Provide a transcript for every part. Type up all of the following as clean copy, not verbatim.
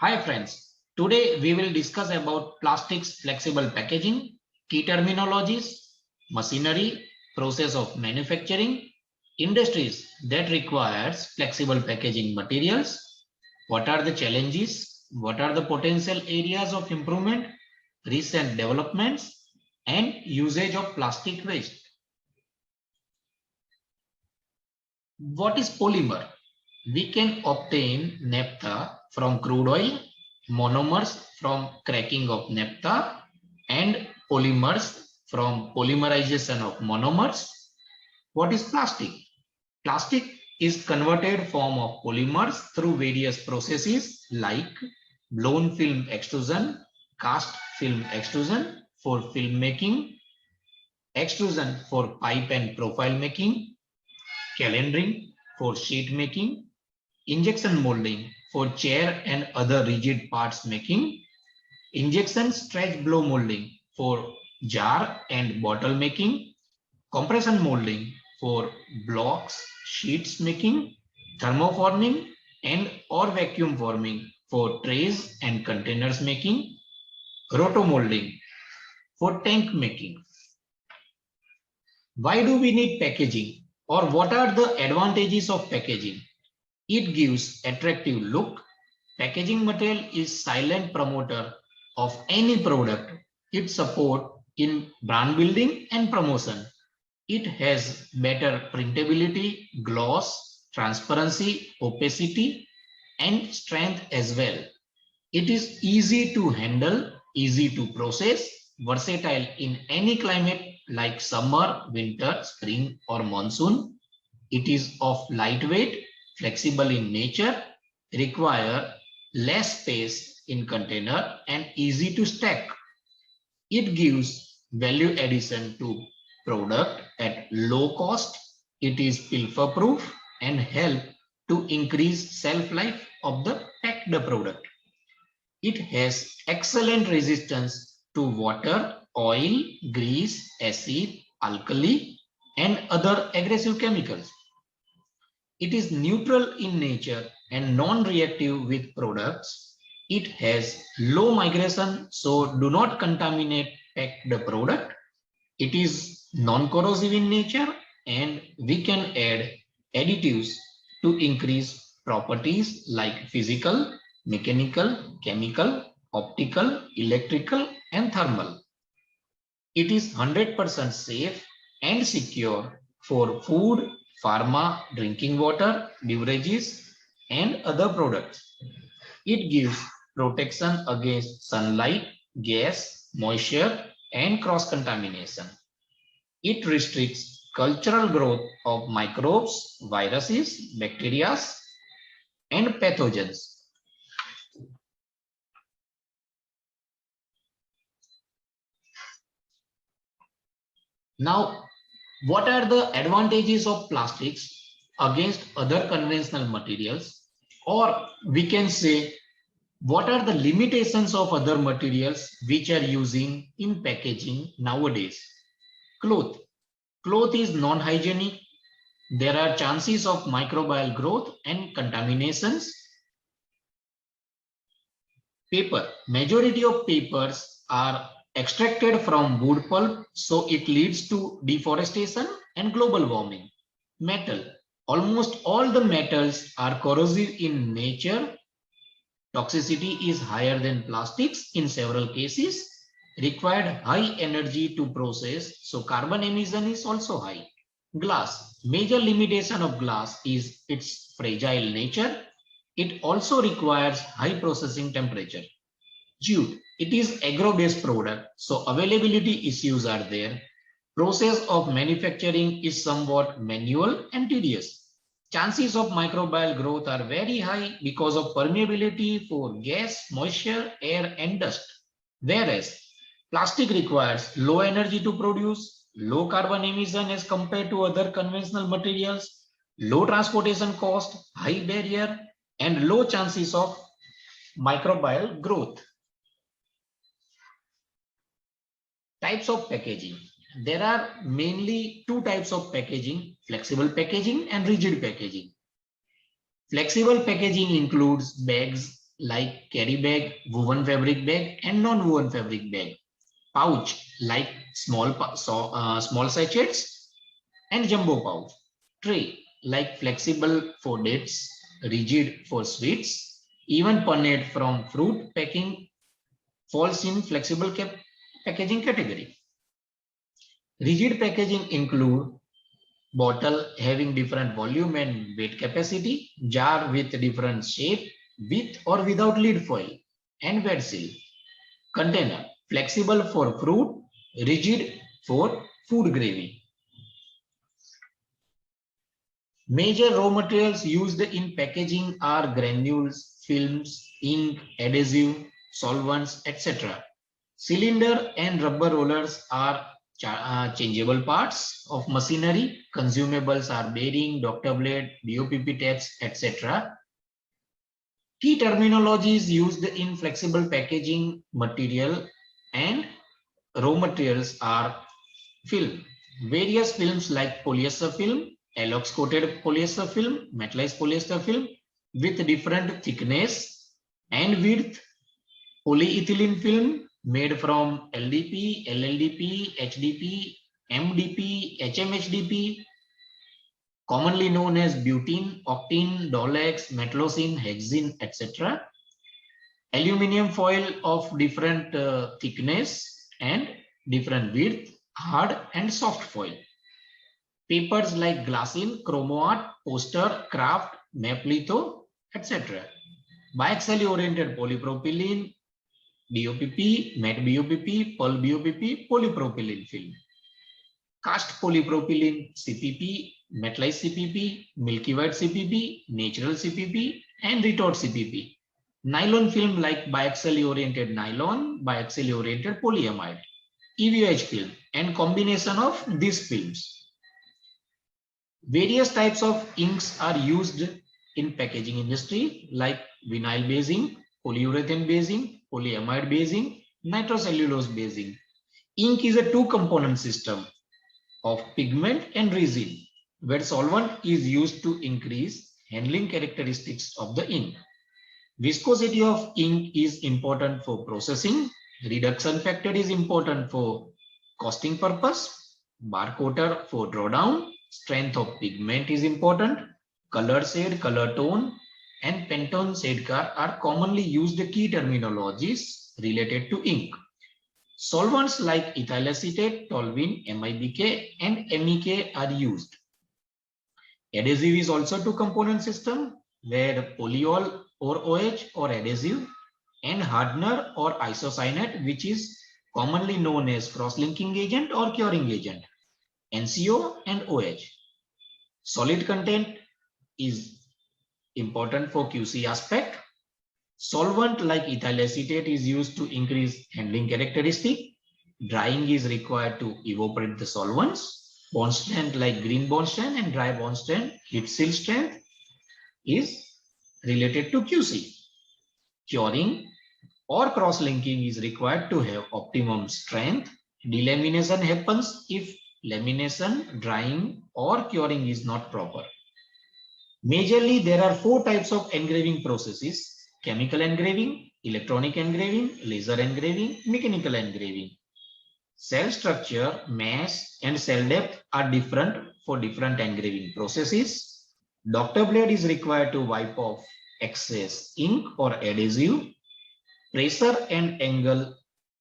Hi friends, today we will discuss about plastics flexible packaging, key terminologies, machinery, process of manufacturing, industries that requires flexible packaging materials, what are the challenges, what are the potential areas of improvement, recent developments, and usage of plastic waste. What is polymer? We can obtain naphtha from crude oil, monomers from cracking of naphtha, and polymers from polymerization of monomers. What is plastic? Plastic is converted form of polymers through various processes like blown film extrusion, cast film extrusion for film making, extrusion for pipe and profile making, calendering for sheet making, injection molding for chair and other rigid parts making, injection stretch blow molding for jar and bottle making, compression molding for blocks, sheets making, thermoforming and or vacuum forming for trays and containers making, rotomolding for tank making. Why do we need packaging, or what are the advantages of packaging? It gives attractive look. Packaging material is silent promoter of any product. It support in brand building and promotion. It has better printability, gloss, transparency, opacity, and strength as well. It is easy to handle, easy to process, versatile in any climate like summer, winter, spring, or monsoon. It is of lightweight, flexible in nature, require less space in container and easy to stack. It gives value addition to product at low cost. It is pilfer proof and help to increase shelf life of the packed product. It has excellent resistance to water, oil, grease, acid, alkali, and other aggressive chemicals. It is neutral in nature and non-reactive with products. It has low migration, so do not contaminate the product. It is non-corrosive in nature and we can add additives to increase properties like physical, mechanical, chemical, optical, electrical, and thermal. It is 100% safe and secure for food, pharma, drinking water, beverages, and other products. It gives protection against sunlight, gas, moisture, and cross-contamination. It restricts cultural growth of microbes, viruses, bacteria, and pathogens. Now, what are the advantages of plastics against other conventional materials? Or we can say, what are the limitations of other materials which are using in packaging nowadays? Cloth. Cloth is non-hygienic. There are chances of microbial growth and contaminations. Paper. Majority of papers are extracted from wood pulp, so it leads to deforestation and global warming. Metal. Almost all the metals are corrosive in nature. Toxicity is higher than plastics in several cases. Required high energy to process, so carbon emission is also high. Glass. Major limitation of glass is its fragile nature. It also requires high processing temperature. Jute. It is agro-based product, so availability issues are there. Process of manufacturing is somewhat manual and tedious. Chances of microbial growth are very high because of permeability for gas, moisture, air, and dust. Whereas plastic requires low energy to produce, low carbon emission as compared to other conventional materials, low transportation cost, high barrier, and low chances of microbial growth. Types of packaging. There are mainly two types of packaging: flexible packaging and rigid packaging. Flexible packaging includes bags, like carry bag, woven fabric bag, and non-woven fabric bag. Pouch like small sachets and jumbo pouch. Tray like flexible for dates, rigid for sweets. Even panade from fruit packing falls in flexible packaging category. Rigid packaging include bottle having different volume and weight capacity, jar with different shape, with or without lid foil, and wet seal. Container flexible for fruit, rigid for food gravy. Major raw materials used in packaging are granules, films, ink, adhesive, solvents, etc. Cylinder and rubber rollers are changeable parts of machinery. Consumables are bearing, doctor blade, BOPP tapes, etc. Key terminologies used in flexible packaging material and raw materials are film. Various films like polyester film, Alox coated polyester film, metallized polyester film with different thickness and width, polyethylene film made from LDP, LLDP, HDP, MDP, HMHDP, commonly known as butene, octene, Dolex, metallocene, hexene, etc. Aluminium foil of different thickness and different width, hard and soft foil. Papers like glassine, chromoart, poster, craft, map litho, etc. Biaxially oriented polypropylene, BOPP, matte BOPP, PUL BOPP, polypropylene film. Cast polypropylene, CPP, metallized CPP, milky white CPP, natural CPP, and retort CPP. Nylon film like biaxially oriented nylon, biaxially oriented polyamide, EVOH film, and combination of these films. Various types of inks are used in packaging industry like vinyl basing, polyurethane basing, polyamide basing, nitrocellulose basing. Ink is a two-component system of pigment and resin, where solvent is used to increase handling characteristics of the ink. Viscosity of ink is important for processing. Reduction factor is important for costing purpose. Barcoder for drawdown. Strength of pigment is important. Color shade, color tone, and Pantone shade car are commonly used key terminologies related to ink. Solvents like ethyl acetate, toluene, MIBK, and MEK are used. Adhesive is also two-component system where polyol or OH or adhesive and hardener or isocyanate, which is commonly known as cross-linking agent or curing agent, NCO and OH. Solid content is important for QC aspect. Solvent like ethyl acetate is used to increase handling characteristic. Drying is required to evaporate the solvents. Bond strength like green bond strength and dry bond strength, heat seal strength is related to QC. Curing or cross-linking is required to have optimum strength. Delamination happens if lamination, drying or curing is not proper. Majorly, there are 4 types of engraving processes: chemical engraving, electronic engraving, laser engraving, mechanical engraving. Cell structure, mass, and cell depth are different for different engraving processes. Doctor blade is required to wipe off excess ink or adhesive. Pressure and angle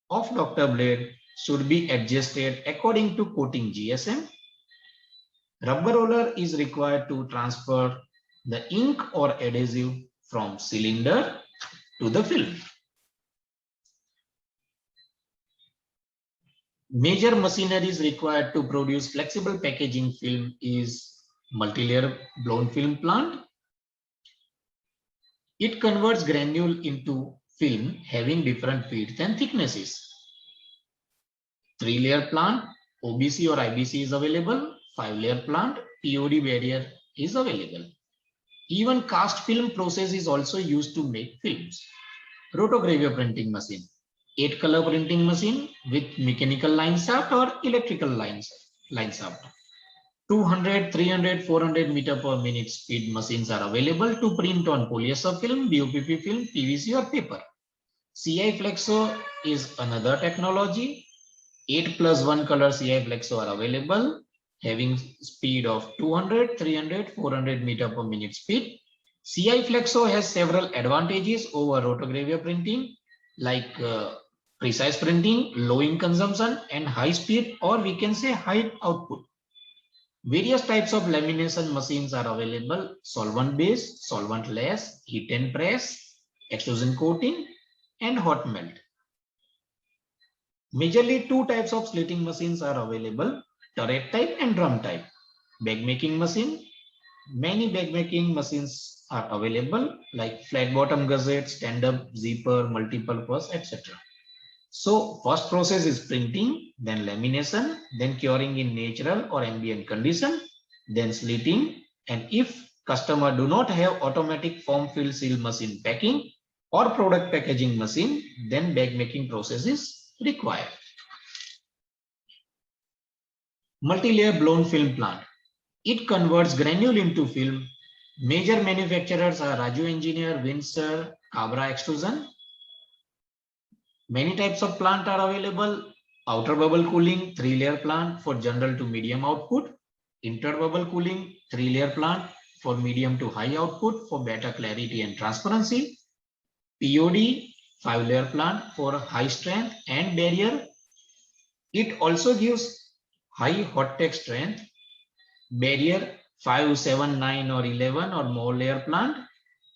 of doctor blade should be adjusted according to coating GSM. Rubber roller is required to transfer the ink or adhesive from cylinder to the film. Major machineries required to produce flexible packaging film is multi-layer blown film plant. It converts granule into film having different width and thicknesses. 3-layer plant, OBC or IBC is available. 5-layer plant, POD barrier is available. Even cast film process is also used to make films. Rotogravure printing machine, 8-color printing machine with mechanical line shaft or electrical line shaft. 200, 300, 400 meter per minute speed machines are available to print on polyester film, BOPP film, PVC or paper. CI Flexo is another technology. 8+1 color CI Flexo are available, having speed of 200, 300, 400 meter per minute speed. CI Flexo has several advantages over rotogravure printing, like precise printing, low ink consumption, and high speed, or we can say high output. Various types of lamination machines are available: solvent-based, solvent-less, heat and press, extrusion coating, and hot melt. Majorly two types of slitting machines are available: turret type and drum type. Bag making machine. Many bag making machines are available, like flat bottom gusset, stand-up, zipper, multi-purpose, etc. So first process is printing, then lamination, then curing in natural or ambient condition, then slitting. And if customer do not have automatic form fill seal machine packing or product packaging machine, then bag making process is required. Multi-layer blown film plant. It converts granule into film. Major manufacturers are Raju Engineer, Windsor, Cabra Extrusion. Many types of plant are available. Outer bubble cooling, 3-layer plant for general to medium output. Inter bubble cooling, 3-layer plant for medium to high output for better clarity and transparency. POD, 5-layer plant for high strength and barrier. It also gives high hot take strength. Barrier 5, 7, 9 or 11 or more layer plant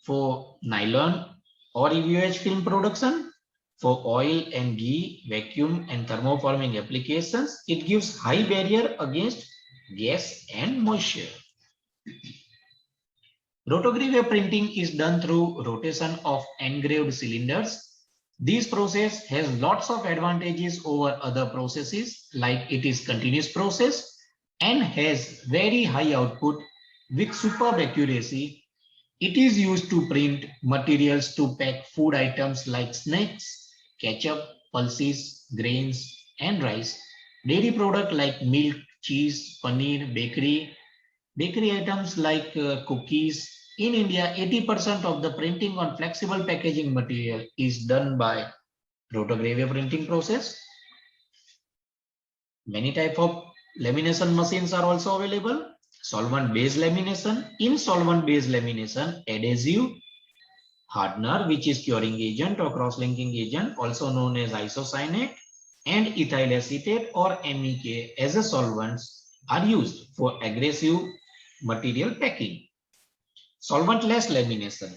for nylon or EVOH film production. For oil and ghee, vacuum and thermoforming applications, it gives high barrier against gas and moisture. Rotogravure printing is done through rotation of engraved cylinders. This process has lots of advantages over other processes, like it is continuous process and has very high output with superb accuracy. It is used to print materials to pack food items like snacks, ketchup, pulses, grains, and rice. Dairy product like milk, cheese, paneer, bakery items like cookies. In India, 80% of the printing on flexible packaging material is done by rotogravure printing process. Many types of lamination machines are also available. Solvent-based lamination. In solvent-based lamination, adhesive, hardener, which is curing agent or cross-linking agent, also known as isocyanate, and ethyl acetate or MEK as a solvents are used for aggressive material packing. Solvent-less lamination.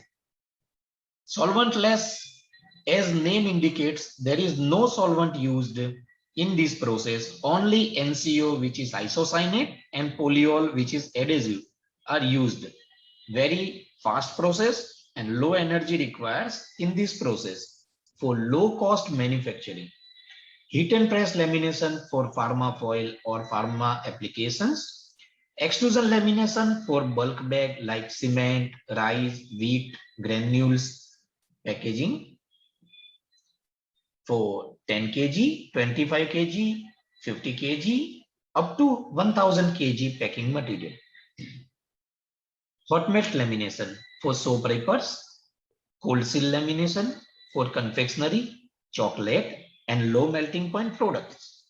Solvent-less, as name indicates, there is no solvent used in this process. Only NCO, which is isocyanate, and polyol, which is adhesive, are used. Very fast process and low energy requires in this process for low cost manufacturing. Heat and press lamination for pharma foil or pharma applications. Extrusion lamination for bulk bag like cement, rice, wheat, granules packaging for 10 kg, 25 kg, 50 kg, up to 1000 kg packing material. Hot melt lamination for soap wrappers, cold seal lamination for confectionery, chocolate, and low melting point products.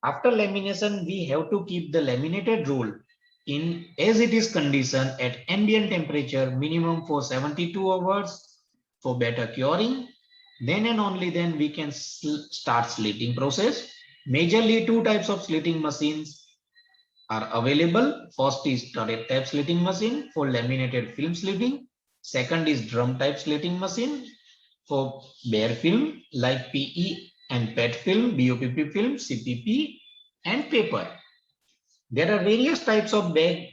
After lamination, we have to keep the laminated roll in as it is conditioned at ambient temperature minimum for 72 hours for better curing. Then and only then we can start slitting process. Majorly two types of slitting machines are available. First is turret type slitting machine for laminated film slitting. Second is drum type slitting machine for bare film like PE and PET film, BOPP film, CPP, and paper. There are various types of bag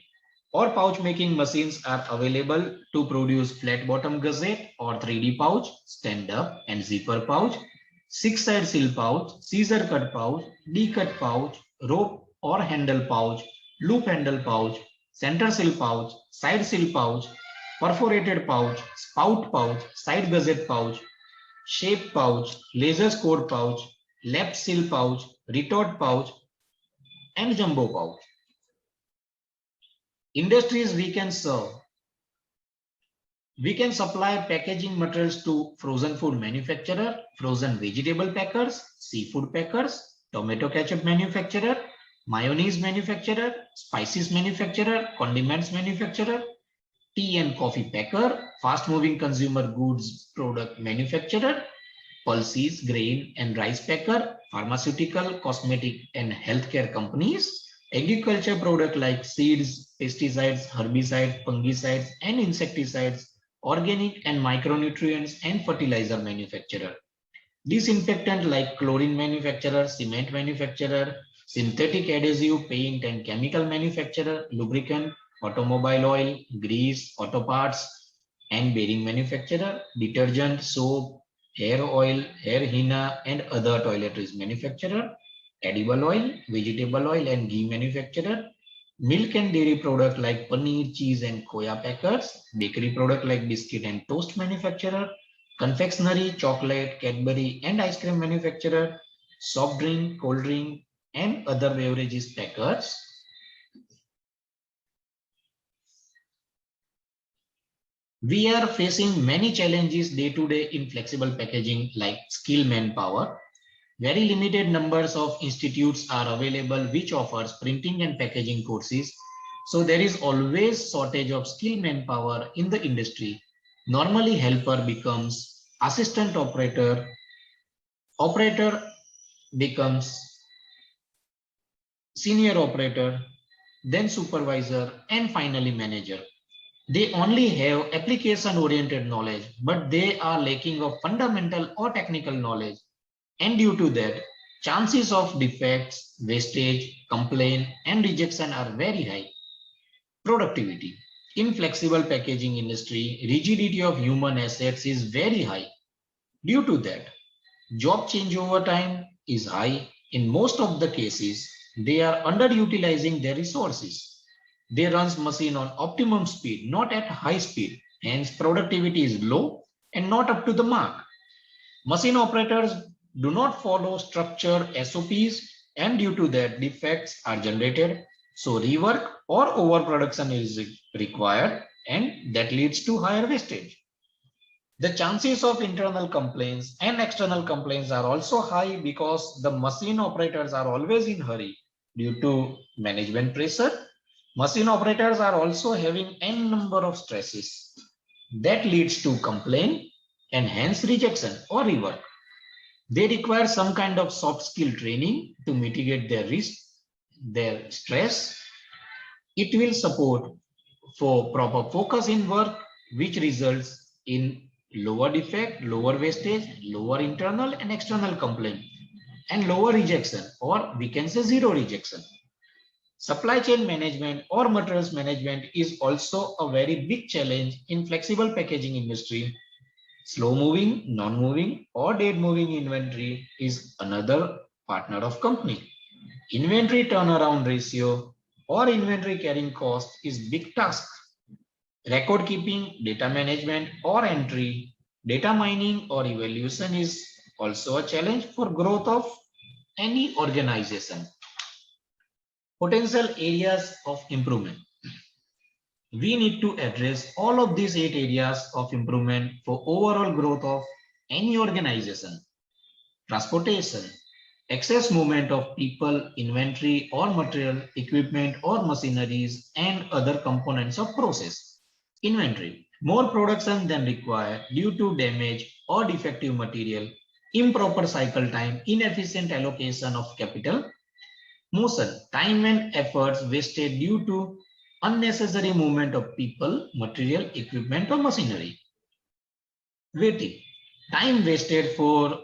or pouch making machines are available to produce flat bottom gusset or 3D pouch, stand up and zipper pouch, 6-side seal pouch, scissor cut pouch, D-cut pouch, rope or handle pouch, loop handle pouch, center seal pouch, side seal pouch, perforated pouch, spout pouch, side gusset pouch, shape pouch, laser score pouch, left seal pouch, retort pouch, and jumbo pouch. Industries we can serve. We can supply packaging materials to frozen food manufacturer, frozen vegetable packers, seafood packers, tomato ketchup manufacturer, mayonnaise manufacturer, spices manufacturer, condiments manufacturer, tea and coffee packer, fast moving consumer goods product manufacturer, pulses, grain and rice packer, pharmaceutical, cosmetic and healthcare companies, agriculture product like seeds, pesticides, herbicides, fungicides and insecticides, organic and micronutrients and fertilizer manufacturer, disinfectant like chlorine manufacturer, cement manufacturer, synthetic adhesive, paint and chemical manufacturer, lubricant, automobile oil, grease, auto parts and bearing manufacturer, detergent, soap, hair oil, hair henna and other toiletries manufacturer, edible oil, vegetable oil and ghee manufacturer, milk and dairy product like paneer, cheese and khoya packers, bakery product like biscuit and toast manufacturer, confectionery, chocolate, Cadbury and ice cream manufacturer, soft drink, cold drink and other beverages packers. We are facing many challenges day to day in flexible packaging like skilled manpower. Very limited numbers of institutes are available which offers printing and packaging courses. So there is always shortage of skilled manpower in the industry. Normally helper becomes assistant operator, operator becomes senior operator, then supervisor and finally manager. They only have application oriented knowledge, but they are lacking of fundamental or technical knowledge. And due to that, chances of defects, wastage, complaint, and rejection are very high. Productivity. In flexible packaging industry, rigidity of human assets is very high. Due to that, job changeover time is high. In most of the cases, they are underutilizing their resources. They run machine on optimum speed, not at high speed. Hence, productivity is low and not up to the mark. Machine operators do not follow structured SOPs and due to that defects are generated. So rework or overproduction is required and that leads to higher wastage. The chances of internal complaints and external complaints are also high because the machine operators are always in hurry due to management pressure. Machine operators are also having n number of stresses that leads to complaint and hence rejection or rework. They require some kind of soft skill training to mitigate their risk, their stress. It will support for proper focus in work, which results in lower defect, lower wastage, lower internal and external complaint, and lower rejection, or we can say zero rejection. Supply chain management or materials management is also a very big challenge in flexible packaging industry. Slow moving, non-moving or dead moving inventory is another partner of company. Inventory turnaround ratio or inventory carrying cost is big task. Record keeping, data management or entry, data mining or evaluation is also a challenge for growth of any organization. Potential areas of improvement. We need to address all of these 8 areas of improvement for overall growth of any organization. Transportation, excess movement of people, inventory or material, equipment or machineries and other components of process. Inventory, more production than required due to damage or defective material, improper cycle time, inefficient allocation of capital. Motion, time and efforts wasted due to unnecessary movement of people, material, equipment or machinery. Waiting, time wasted for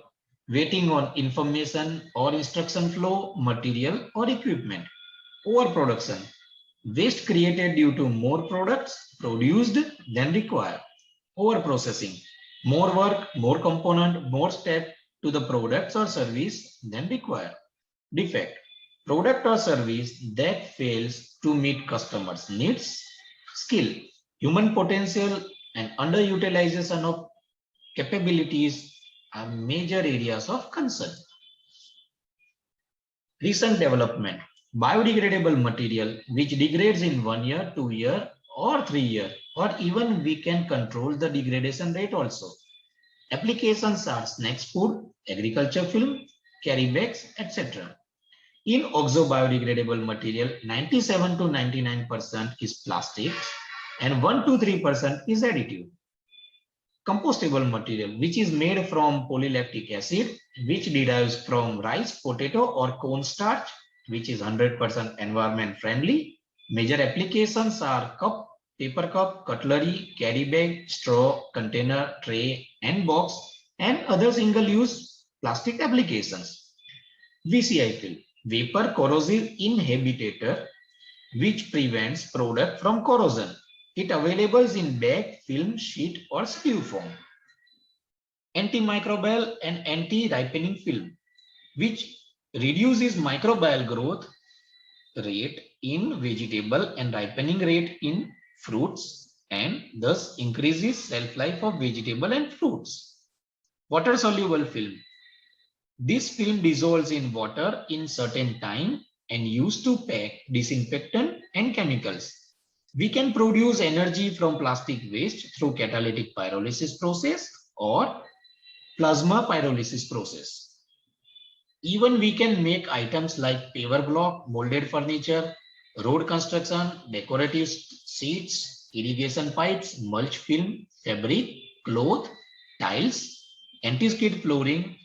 waiting on information or instruction flow, material or equipment. Overproduction, waste created due to more products produced than required. Overprocessing, more work, more component, more step to the products or service than required. Defect, product or service that fails to meet customers' needs. Skill, human potential and underutilization of capabilities are major areas of concern. Recent development. biodegradable material which degrades in 1 year, 2 year, or 3 year, or even we can control the degradation rate also. Applications are snacks food, agriculture film, carry bags, etc. In oxo-biodegradable material, 97 to 99% is plastic and 1 to 3% is additive. Compostable material, which is made from polylactic acid, which derives from rice, potato, or cornstarch, which is 100% environment friendly. Major applications are cup, paper cup, cutlery, carry bag, straw, container, tray, and box, and other single-use plastic applications. VCI film, vapor corrosive inhibitor, which prevents product from corrosion. It available in bag, film, sheet, or spew form. Antimicrobial and anti-ripening film, which reduces microbial growth rate in vegetable and ripening rate in fruits and thus increases shelf life of vegetable and fruits. Water soluble film. This film dissolves in water in certain time and used to pack disinfectant and chemicals. We can produce energy from plastic waste through catalytic pyrolysis process or plasma pyrolysis process. Even we can make items like paver block, molded furniture, road construction, decorative seats, irrigation pipes, mulch film, fabric, cloth, tiles, anti-skid flooring,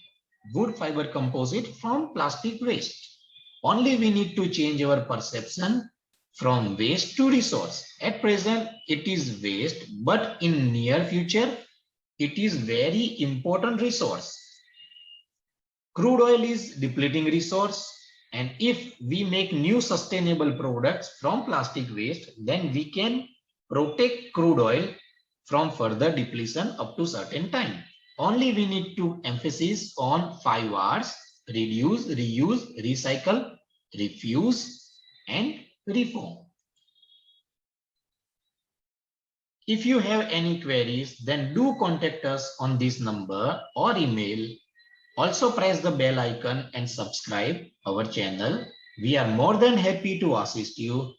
wood fiber composite from plastic waste. Only we need to change our perception from waste to resource. At present, it is waste, but in near future, it is very important resource. Crude oil is depleting resource, and if we make new sustainable products from plastic waste, then we can protect crude oil from further depletion up to certain time. Only we need to emphasis on 5 R's: reduce, reuse, recycle, refuse, and reform. If you have any queries, then do contact us on this number or email. Also press the bell icon and subscribe our channel. We are more than happy to assist you.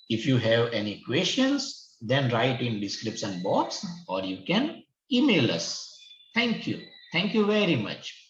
If you have any questions, then write in description box or you can email us. Thank you. Thank you very much.